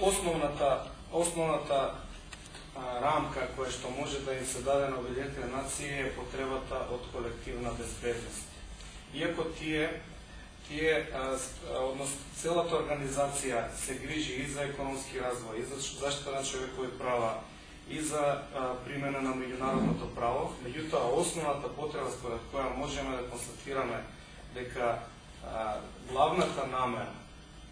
основната рамка која што може да им се даде на Обединетите нации е потребата од колективна безбедност. Иако односно целата организација се грижи и за економски развој, и за заштита на човекови права, и за примена на меѓународното право, меѓутоа основната потреба според која можеме да констатираме дека главната намера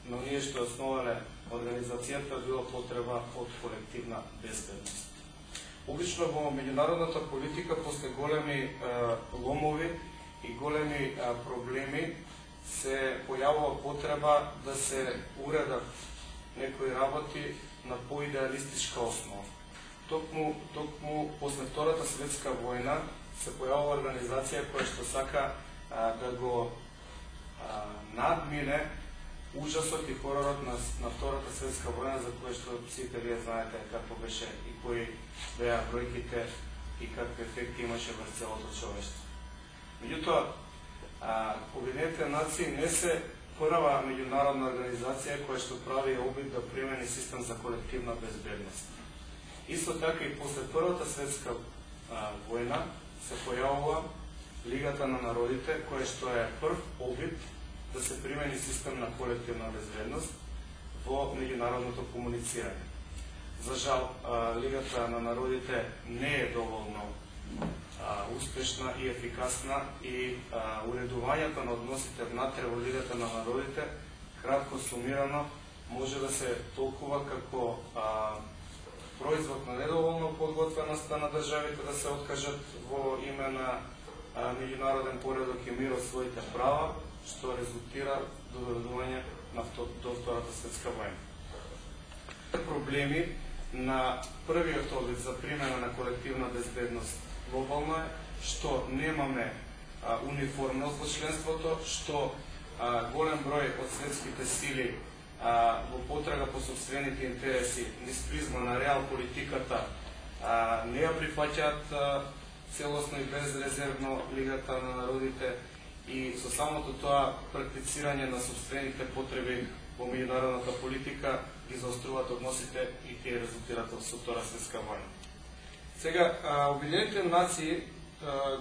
на ние што е основале организацијата била потреба од колективна безбедност. Обично во меѓународната политика после големи ломови и големи проблеми се појавува потреба да се уредат некои работи на поидеалистичка основа. Токму после Втората светска војна се појавува организација која што сака да го надмине ужасот и хоророт на Втората светска војна, за која што сите вие знаете како беше и кои беа бројките и какви ефекти имаше врз целото човештво. Меѓутоа, Обединетите нации не се прва меѓународна организација која што прави обид да примени систем за колективна безбедност. Исто така и после Првата светска војна се појавува Лигата на народите, која што е прв обид да се примени систем на колективна безбедност во меѓународното комуницирање. За жал, Лигата на народите не е доволно успешна и ефикасна и уредувањето на односите внатре во Лигата на народите, кратко сумирано, може да се толкува како производ на недоволно подготвеността на државите да се откажат во име на меѓународен поредок и мир од своите права, што резултира доведување до Втората светска војна. Проблеми на првиот обид за примена на колективна безбедност глобално е што немаме униформност во членството, што голем број од светските сили во потрага по сопствените интереси низ призма на реал политиката не ја прифаќаат целосно и безрезервно Лигата на народите и со самото тоа практицирање на сопствените потреби во меѓународната политика ги заоструваат односите и тие резултират со Втора светска војна. Сега, Обединетите нации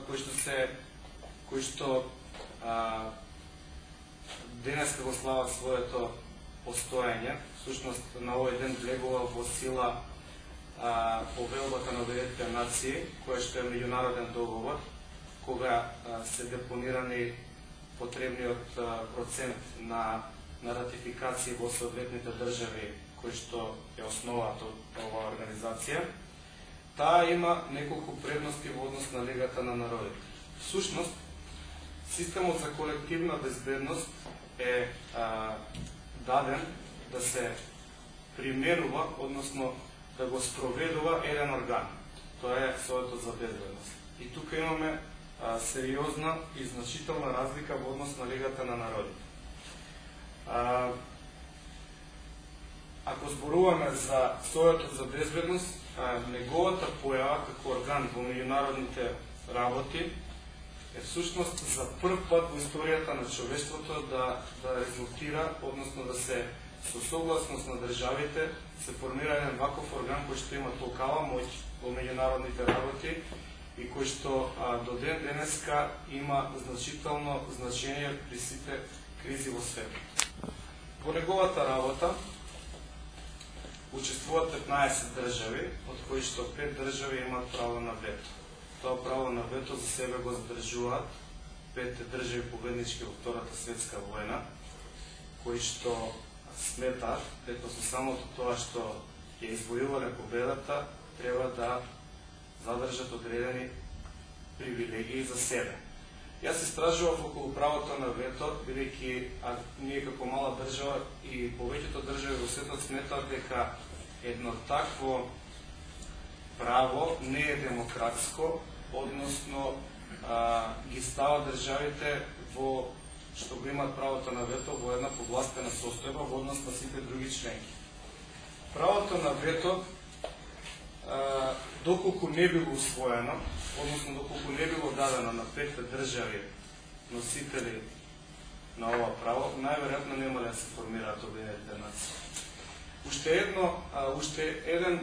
кои што денеска го слават своето постоење, всушност на овој ден влегува во сила повелбата на Обединетите нации, која што е меѓународен договор, кога се депонирани потребниот процент на ратификации во соодветните држави кои што е основата од оваа организација. Таа има неколку предности во однос на Лигата на народите. Всушност, системот за колективна безбедност е даден да се применува, односно да го спроведува еден орган. Тоа е Советот за безбедност. И тука имаме сериозна и значителна разлика во однос на Лигата на народите. Ако зборуваме за Советот за безбедност, неговата појава како орган во меѓународните работи е всушност за прв пат во историјата на човештвото да резултира, односно да се со согласност на државите се формира еден ваков орган кој што има толкава моќ во меѓународните работи и кој што до ден денеска има значително значење при сите кризи во светот. Во неговата работа учествуваат 15 држави, од кои што 5 држави имаат право на вето. Тоа право на вето за себе го задржуваат 5 држави победнички во Втората светска војна, кои што сметаат дека со самото тоа што ја извојувале победата, треба да задржат одредени привилегии за себе. Јас истражував околу правото на вето, бидејќи ние како мала држава и повеќето држави во светот сметаат дека едно такво право не е демократско, односно ги става државите во што го имаат правото на вето во една повластена состојба во однос на сите други членки. Правото на вето, доколку не било усвоено, односно доколку не било дадено на 5 држави носители на ова право, најверојатно немале да се формираат Обединетите нации. уште еден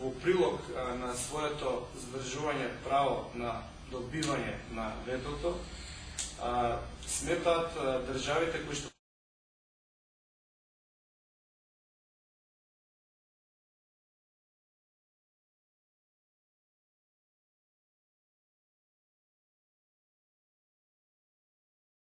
во прилог на своето задржување право на добивање на ветото, сметаат државите кои што